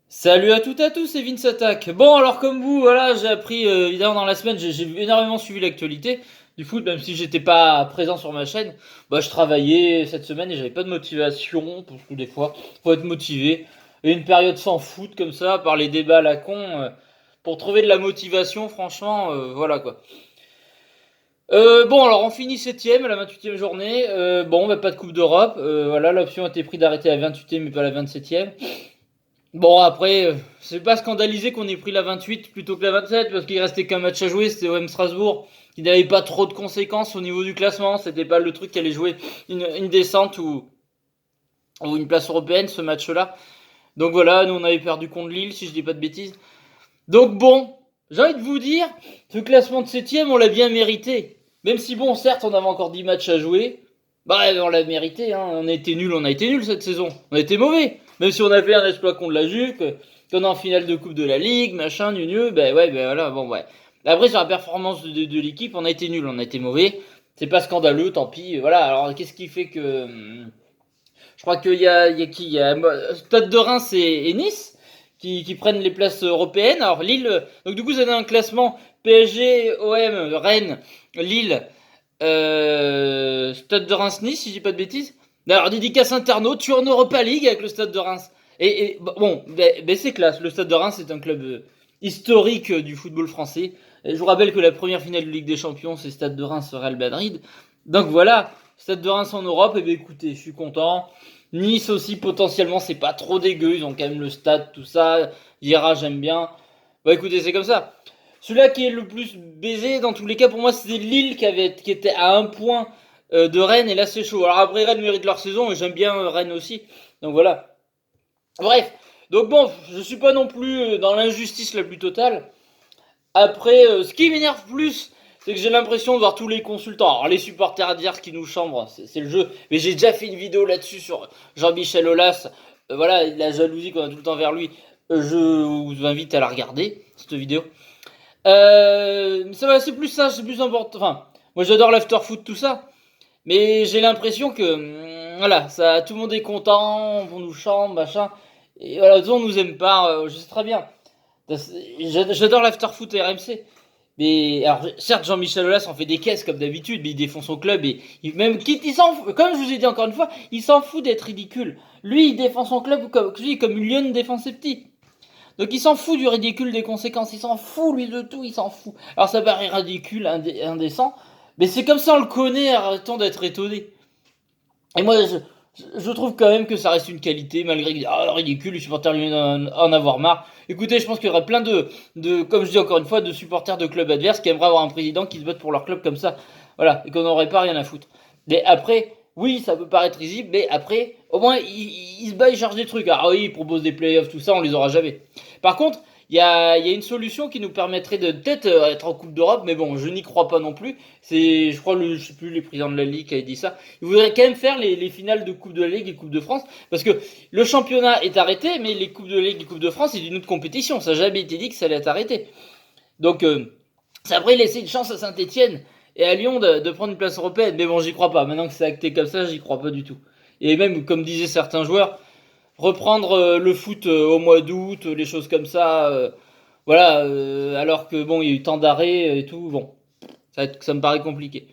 Salut à toutes et à tous, c'est Vince Attack. Bon, alors comme vous, voilà, j'ai appris, évidemment dans la semaine, j'ai énormément suivi l'actualité du foot, même si j'étais pas présent sur ma chaîne. Bah, je travaillais cette semaine et j'avais pas de motivation, parce que des fois, faut être motivé. Et une période sans foot comme ça, par les débats à la con, pour trouver de la motivation, franchement, voilà quoi. Bon, alors on finit septième à la 28e journée. Bon, bah, pas de Coupe d'Europe. Voilà, l'option a été prise d'arrêter la 28e mais pas la 27e. Bon, après, c'est pas scandalisé qu'on ait pris la 28 plutôt que la 27, parce qu'il restait qu'un match à jouer, c'était OM Strasbourg, qui n'avait pas trop de conséquences au niveau du classement, c'était pas le truc qui allait jouer une descente ou une place européenne, ce match-là. Donc voilà, nous on avait perdu contre Lille, si je dis pas de bêtises. Donc bon, j'ai envie de vous dire, ce classement de 7ème, on l'a bien mérité. Même si bon, certes, on avait encore 10 matchs à jouer, bah on l'a mérité, hein. On a été nul cette saison. On a été mauvais. Même si on a fait un exploit contre la Juve, qu'on est en finale de Coupe de la Ligue, machin, ben ouais, ben voilà, bon ouais. Après, sur la performance de l'équipe, on a été nul, on a été mauvais. C'est pas scandaleux, tant pis. Voilà, alors qu'est-ce qui fait que. Je crois qu'il y a qui? Il y a Stade de Reims et Nice qui prennent les places européennes. Alors Lille, donc du coup, vous avez un classement PSG, OM, Rennes, Lille, Stade de Reims-Nice, si je dis pas de bêtises. Alors, dédicace internaute, tu es en Europa League avec le Stade de Reims. Et bon, c'est classe. Le Stade de Reims est un club historique du football français. Et je vous rappelle que la première finale de Ligue des Champions, c'est Stade de Reims-Real Madrid. Donc voilà, Stade de Reims en Europe. Et bien écoutez, je suis content. Nice aussi, potentiellement, c'est pas trop dégueu. Ils ont quand même le stade, tout ça. Vieira, j'aime bien. Bah écoutez, c'est comme ça. Celui-là qui est le plus baisé, dans tous les cas, pour moi, c'est Lille qui était à un point de Rennes, et là, c'est chaud. Alors après, Rennes mérite leur saison, et j'aime bien Rennes aussi. Donc voilà. Bref. Donc bon, je suis pas non plus dans l'injustice la plus totale. Après, ce qui m'énerve plus, c'est que j'ai l'impression de voir tous les consultants. Alors les supporters adverses qui nous chambrent, c'est le jeu. Mais j'ai déjà fait une vidéo là-dessus sur Jean-Michel Aulas. Voilà, la jalousie qu'on a tout le temps vers lui. Je vous invite à la regarder, cette vidéo. Ça va, c'est plus ça, c'est plus important. Enfin, moi j'adore l'after-foot, tout ça. Mais j'ai l'impression que, voilà, ça, tout le monde est content, on nous chante, machin. Et voilà, on nous aime pas, je sais très bien. J'adore l'after-foot RMC. Mais, alors, certes, Jean-Michel Aulas en fait des caisses comme d'habitude, mais il défend son club et même quitte, il s'en fout, comme je vous ai dit encore une fois, il s'en fout d'être ridicule. Lui, il défend son club comme une lionne défend ses petits. Donc il s'en fout du ridicule des conséquences, il s'en fout lui de tout, il s'en fout. Alors ça paraît ridicule, indécent, mais c'est comme ça on le connaît, arrêtons d'être étonné. Et moi je trouve quand même que ça reste une qualité, malgré ridicule, les supporters lui en avoir marre. Écoutez, je pense qu'il y aurait plein comme je dis encore une fois, de supporters de clubs adverses qui aimeraient avoir un président qui se batte pour leur club comme ça. Voilà, et qu'on n'aurait pas rien à foutre. Mais après, oui, ça peut paraître risible, mais après, au moins, il se bat, il charge des trucs. Ah oui, il propose des playoffs, tout ça, on les aura jamais. Par contre, il y a une solution qui nous permettrait de peut-être être en Coupe d'Europe, mais bon, je n'y crois pas non plus. C'est, je crois, je sais plus, les présidents de la Ligue qui a dit ça. Ils voudraient quand même faire les finales de Coupe de la Ligue et Coupe de France, parce que le championnat est arrêté, mais les Coupes de la Ligue et Coupe de France, c'est une autre compétition. Ça n'a jamais été dit que ça allait être arrêté. Donc, ça pourrait laisser une chance à Saint-Etienne et à Lyon de prendre une place européenne. Mais bon, j'y crois pas. Maintenant que c'est acté comme ça, j'y crois pas du tout. Et même, comme disaient certains joueurs, reprendre le foot au mois d'août, les choses comme ça, voilà, alors que bon, il y a eu tant d'arrêts et tout, bon, ça me paraît compliqué.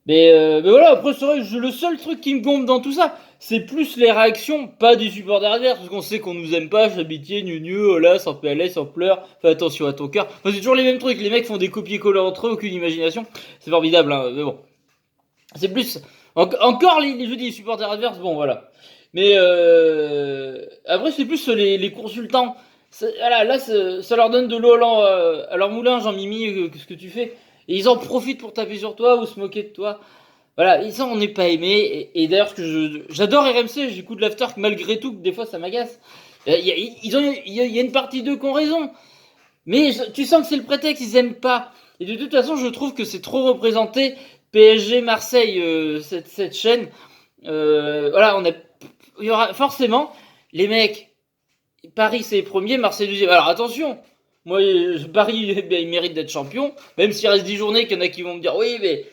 Mais voilà, après, c'est vrai que le seul truc qui me gonfle dans tout ça, c'est plus les réactions, pas des supporters adverses, parce qu'on sait qu'on nous aime pas, Chabitier, Nunu, là, sans PLS, sans pleurs, fais attention à ton cœur. Enfin, c'est toujours les mêmes trucs, les mecs font des copier-coller entre eux, aucune imagination, c'est formidable, hein, mais bon. C'est plus. Encore je dis, les supporters adverses, bon, voilà. Mais après, c'est plus les consultants. Voilà, là, ça leur donne de l'eau à leur moulin, Jean-Mimi, ce que tu fais. Et ils en profitent pour taper sur toi ou se moquer de toi. Voilà, et ça, on n'est pas aimé. Et d'ailleurs, j'adore RMC, j'écoute l'after, malgré tout, que des fois, ça m'agace. Il y a une partie d'eux qui ont raison. Mais tu sens que c'est le prétexte, ils aiment pas. Et de toute façon, je trouve que c'est trop représenté. PSG, Marseille, cette chaîne. Voilà, il y aura forcément les mecs. Paris c'est premier, Marseille deuxième. Alors attention, moi Paris il mérite d'être champion, même s'il reste 10 journées, qu'il y en a qui vont me dire oui, mais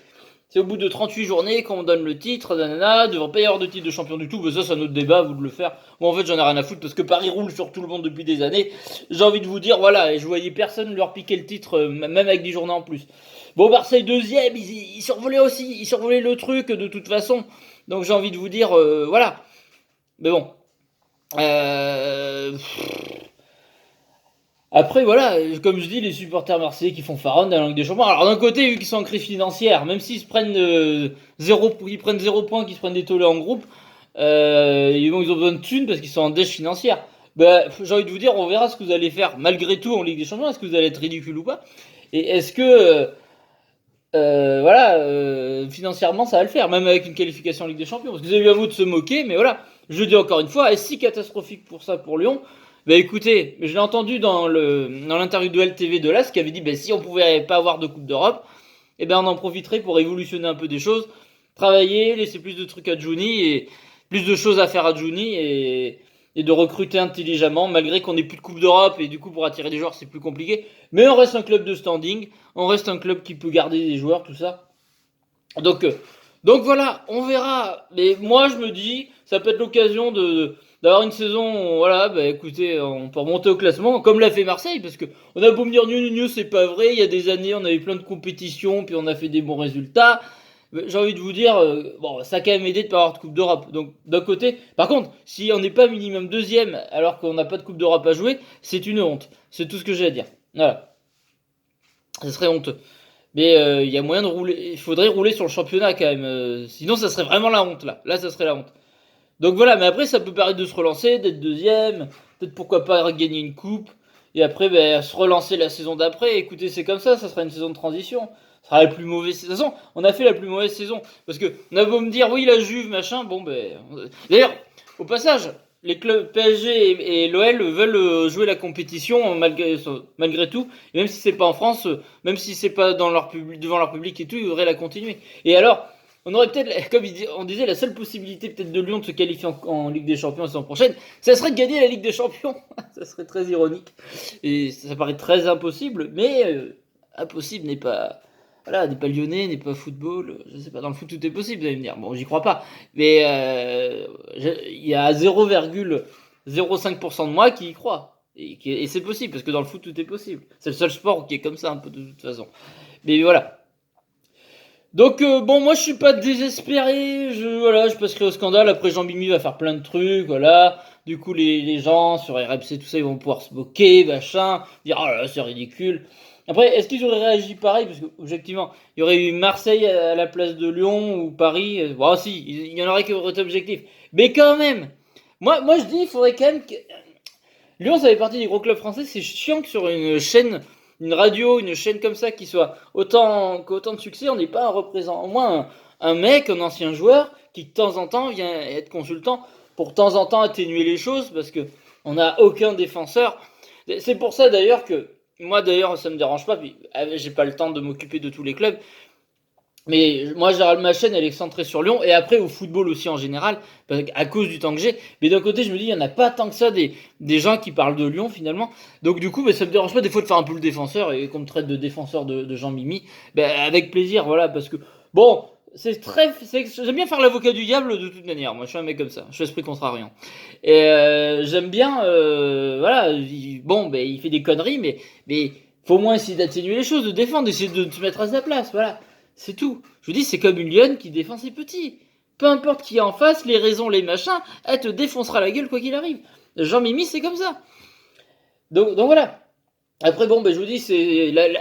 c'est au bout de 38 journées qu'on donne le titre, nanana, devrait pas y avoir de titre de champion du tout, mais ça c'est un autre débat, vous de le faire. Moi en fait j'en ai rien à foutre parce que Paris roule sur tout le monde depuis des années. J'ai envie de vous dire, voilà, et je voyais personne leur piquer le titre, même avec 10 journées en plus. Bon, Marseille deuxième, ils survolaient aussi, ils survolaient le truc de toute façon. Donc j'ai envie de vous dire, voilà. Mais bon. Euh... Après, voilà, comme je dis, les supporters marseillais qui font pharaon dans la Ligue des Champions. Alors, d'un côté, vu qu'ils sont en crise financière, même s'ils se prennent 0 points, qu'ils se prennent des tollés en groupe, ils ont besoin de thunes parce qu'ils sont en dèche financière. Bah, j'ai envie de vous dire, on verra ce que vous allez faire malgré tout en Ligue des Champions. Est-ce que vous allez être ridicule ou pas? Et est-ce que, voilà, financièrement, ça va le faire, même avec une qualification en Ligue des Champions? Parce que vous avez eu à vous de se moquer, mais voilà, je dis encore une fois, est-ce si catastrophique pour ça pour Lyon? Bah écoutez, je l'ai entendu dans l'interview de LTV de l'AS qui avait dit bah, si on pouvait pas avoir de Coupe d'Europe, eh ben on en profiterait pour révolutionner un peu des choses, travailler, laisser plus de trucs à Juni et plus de choses à faire à Juni et de recruter intelligemment malgré qu'on n'ait plus de Coupe d'Europe et du coup pour attirer des joueurs c'est plus compliqué. Mais on reste un club de standing, on reste un club qui peut garder des joueurs, tout ça. Donc, donc voilà, on verra. Mais moi je me dis, ça peut être l'occasion d'avoir une saison, voilà, bah écoutez, on peut remonter au classement, comme l'a fait Marseille, parce que on a beau me dire, c'est pas vrai, il y a des années, on avait plein de compétitions, puis on a fait des bons résultats. J'ai envie de vous dire, bon, ça a quand même aidé de pas avoir de Coupe d'Europe. Donc, d'un côté, par contre, si on n'est pas minimum deuxième, alors qu'on n'a pas de Coupe d'Europe à jouer, c'est une honte. C'est tout ce que j'ai à dire. Voilà. Ça serait honteux. Mais il y a moyen de rouler, il faudrait rouler sur le championnat quand même. Sinon, ça serait vraiment la honte, là. Là, ça serait la honte. Donc voilà, mais après ça peut permettre de se relancer, d'être deuxième, peut-être pourquoi pas gagner une coupe, et après se relancer la saison d'après. Écoutez, c'est comme ça sera une saison de transition. Ça sera la plus mauvaise saison. De toute façon, on a fait la plus mauvaise saison. Parce que on a beau me dire oui la Juve, machin, bon ben. D'ailleurs, au passage, les clubs PSG et l'OL veulent jouer la compétition malgré tout. Et même si c'est pas en France, même si c'est pas dans leur devant leur public et tout, ils voudraient la continuer. Et alors, on aurait peut-être, comme on disait, la seule possibilité peut-être de Lyon de se qualifier en Ligue des Champions la saison prochaine, ça serait de gagner la Ligue des Champions. Ça serait très ironique. Et ça paraît très impossible, mais impossible n'est pas, voilà, n'est pas lyonnais, n'est pas football. Je sais pas, dans le foot tout est possible, vous allez me dire. Bon, j'y crois pas. Mais il y a 0,05% de moi qui y croit. Et c'est possible, parce que dans le foot tout est possible. C'est le seul sport qui est comme ça un peu de toute façon. Mais voilà. Donc bon, moi je suis pas désespéré, voilà, je passerai au scandale. Après Jean Mimi va faire plein de trucs, voilà. Du coup les gens sur RMC tout ça ils vont pouvoir se moquer, machin, dire oh là là c'est ridicule. Après est-ce qu'ils auraient réagi pareil parce que objectivement il y aurait eu Marseille à la place de Lyon ou Paris, bon si il y en aurait qui auraient été objectifs. Mais quand même, moi je dis il faudrait quand même que Lyon ça fait partie des gros clubs français, c'est chiant que sur une chaîne une radio, une chaîne comme ça qui soit qu'autant de succès, on n'est pas un représentant, au moins un mec, un ancien joueur qui de temps en temps vient être consultant pour de temps en temps atténuer les choses parce que on n'a aucun défenseur. C'est pour ça d'ailleurs que moi d'ailleurs ça me dérange pas, puis j'ai pas le temps de m'occuper de tous les clubs. Mais moi, ma chaîne, elle est centrée sur Lyon et après au football aussi en général, à cause du temps que j'ai. Mais d'un côté, je me dis, il n'y en a pas tant que ça des gens qui parlent de Lyon finalement. Donc du coup, ça me dérange pas des fois de faire un peu le défenseur et qu'on me traite de défenseur de Jean Mimi. Avec plaisir, voilà, parce que bon, j'aime bien faire l'avocat du diable de toute manière. Moi, je suis un mec comme ça. Je suis esprit contrariant. Et j'aime bien, voilà, il fait des conneries, mais faut au moins essayer d'atténuer les choses, de défendre, d'essayer de se mettre à sa place, voilà. C'est tout. Je vous dis, c'est comme une lionne qui défend ses petits. Peu importe qui est en face, les raisons, les machins, elle te défoncera la gueule quoi qu'il arrive. Jean Mimi, c'est comme ça. Donc voilà. Après, je vous dis,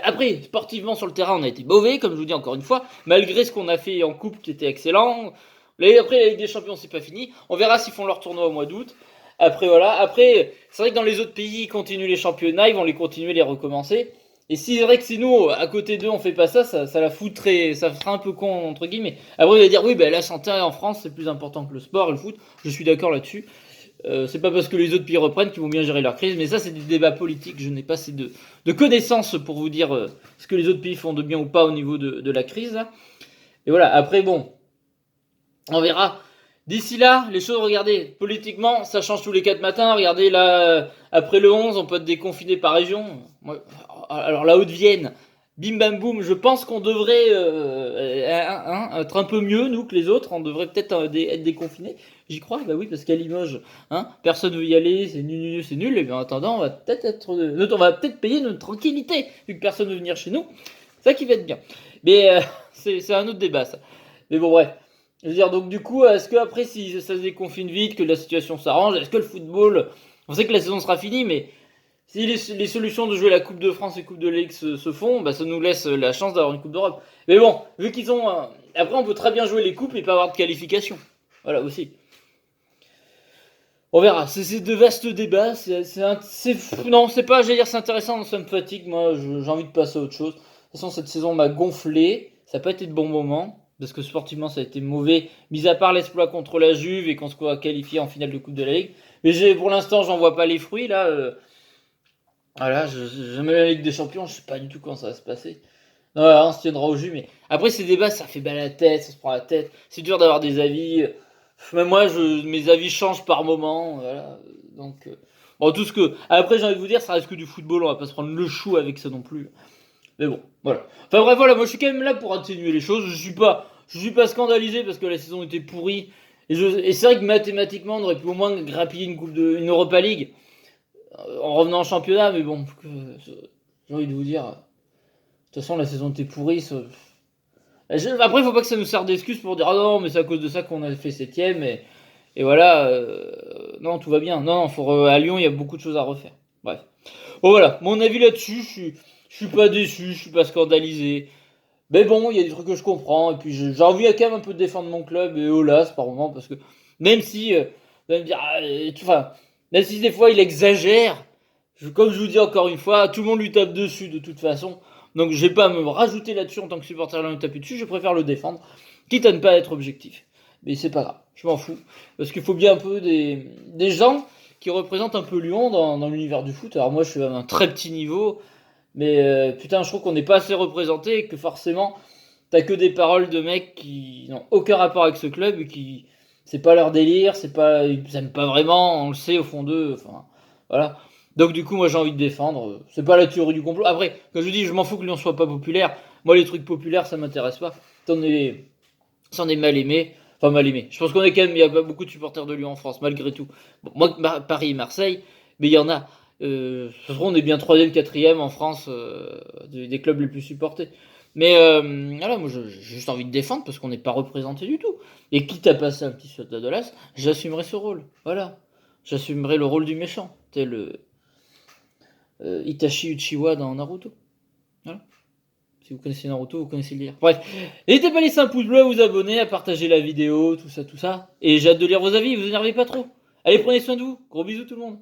après, sportivement sur le terrain, on a été mauvais, comme je vous dis encore une fois, malgré ce qu'on a fait en coupe qui était excellent. Après, la Ligue des Champions, c'est pas fini. On verra s'ils font leur tournoi au mois d'août. Après, voilà. Après, c'est vrai que dans les autres pays, ils continuent les championnats, ils vont les continuer, les recommencer. Et si c'est vrai que si nous, à côté d'eux, on fait pas ça, ça la foutrait, ça fera un peu con, entre guillemets. Après, il va dire, oui, la santé en France, c'est plus important que le sport et le foot. Je suis d'accord là-dessus. C'est pas parce que les autres pays reprennent qu'ils vont bien gérer leur crise, mais ça, c'est des débats politiques. Je n'ai pas assez de connaissances pour vous dire ce que les autres pays font de bien ou pas au niveau de la crise. Là. Et voilà, après, on verra. D'ici là, les choses, regardez, politiquement, ça change tous les 4 matins. Regardez, là, après le 11, on peut être déconfiné par région. Alors, la Haute-Vienne, bim bam boum, je pense qu'on devrait être un peu mieux, nous, que les autres. On devrait peut-être être déconfinés. J'y crois, bah oui, parce qu'à Limoges, personne veut y aller, c'est nul, c'est nul. Et bien en attendant, on va peut-être payer notre tranquillité, vu que personne veut venir chez nous. C'est ça qui va être bien. Mais c'est un autre débat, ça. Mais bon, bref. Je veux dire, donc du coup, est-ce que après, si ça se déconfine vite, que la situation s'arrange, est-ce que le football, on sait que la saison sera finie, mais si les solutions de jouer la Coupe de France et Coupe de Ligue se font, bah ça nous laisse la chance d'avoir une Coupe d'Europe. Mais bon, vu qu'ils ont, après, on peut très bien jouer les coupes et pas avoir de qualification. Voilà aussi. On verra. C'est de vastes débats. Non, c'est pas, j'allais dire, c'est intéressant, ça me fatigue. Moi, j'ai envie de passer à autre chose. De toute façon, cette saison m'a gonflé. Ça n'a pas été de bons moments. Parce que sportivement, ça a été mauvais. Mis à part l'exploit contre la Juve et qu'on se soit qualifié en finale de Coupe de la Ligue. Mais pour l'instant, j'en vois pas les fruits. Là, voilà, je mets la Ligue des Champions. Je sais pas du tout quand ça va se passer. Non, voilà, on se tiendra au jus. Mais après, ces débats, ça fait mal à la tête. Ça se prend la tête. C'est dur d'avoir des avis. Même moi, mes avis changent par moment. Voilà. Donc, bon, tout ce que. Après, j'ai envie de vous dire, ça reste que du football. On va pas se prendre le chou avec ça non plus. Mais bon, voilà. Enfin bref, voilà. Moi, je suis quand même là pour atténuer les choses. Je suis pas scandalisé parce que la saison était pourrie. Et c'est vrai que mathématiquement, on aurait pu au moins grappiller une Europa League en revenant en championnat. Mais bon, j'ai envie de vous dire. De toute façon, la saison était pourrie. Après, il faut pas que ça nous serve d'excuse pour dire ah non, mais c'est à cause de ça qu'on a fait septième et voilà. Non, tout va bien. Non, à Lyon, il y a beaucoup de choses à refaire. Bref. Bon, voilà. Mon avis là-dessus, je suis pas déçu, je suis pas scandalisé. Mais bon, il y a des trucs que je comprends. Et puis, j'ai envie quand même un peu de défendre mon club et Olas par moment parce que même si, vous allez me dire, enfin, même si des fois il exagère, comme je vous dis encore une fois, tout le monde lui tape dessus de toute façon. Donc je vais pas me rajouter là-dessus en tant que supporter là me taper dessus, je préfère le défendre, quitte à ne pas être objectif. Mais c'est pas grave, je m'en fous. Parce qu'il faut bien un peu des gens qui représentent un peu Lyon dans l'univers du foot. Alors moi je suis à un très petit niveau, mais putain je trouve qu'on n'est pas assez représenté et que forcément t'as que des paroles de mecs qui n'ont aucun rapport avec ce club et qui c'est pas leur délire, ils aiment pas vraiment, on le sait au fond d'eux, enfin voilà. Donc du coup, moi j'ai envie de défendre. C'est pas la théorie du complot. Après, comme je dis, je m'en fous que Lyon soit pas populaire. Moi, les trucs populaires, ça m'intéresse pas. C'en est mal aimé. Enfin, mal aimé. Je pense qu'on est quand même, il y a pas beaucoup de supporters de Lyon en France, malgré tout. Bon, moi, Paris et Marseille, mais il y en a. Ce on est bien 3ème, 4ème en France des clubs les plus supportés. Mais voilà, moi j'ai juste envie de défendre parce qu'on n'est pas représenté du tout. Et quitte à passer un petit saut d'Adolas, j'assumerai ce rôle. Voilà. J'assumerai le rôle du méchant. Tel Itachi Uchiwa dans Naruto. Voilà. Si vous connaissez Naruto, vous connaissez le lire. Bref, n'hésitez pas à laisser un pouce bleu, à vous abonner, à partager la vidéo, tout ça, tout ça. Et j'ai hâte de lire vos avis, vous énervez pas trop. Allez, prenez soin de vous. Gros bisous tout le monde.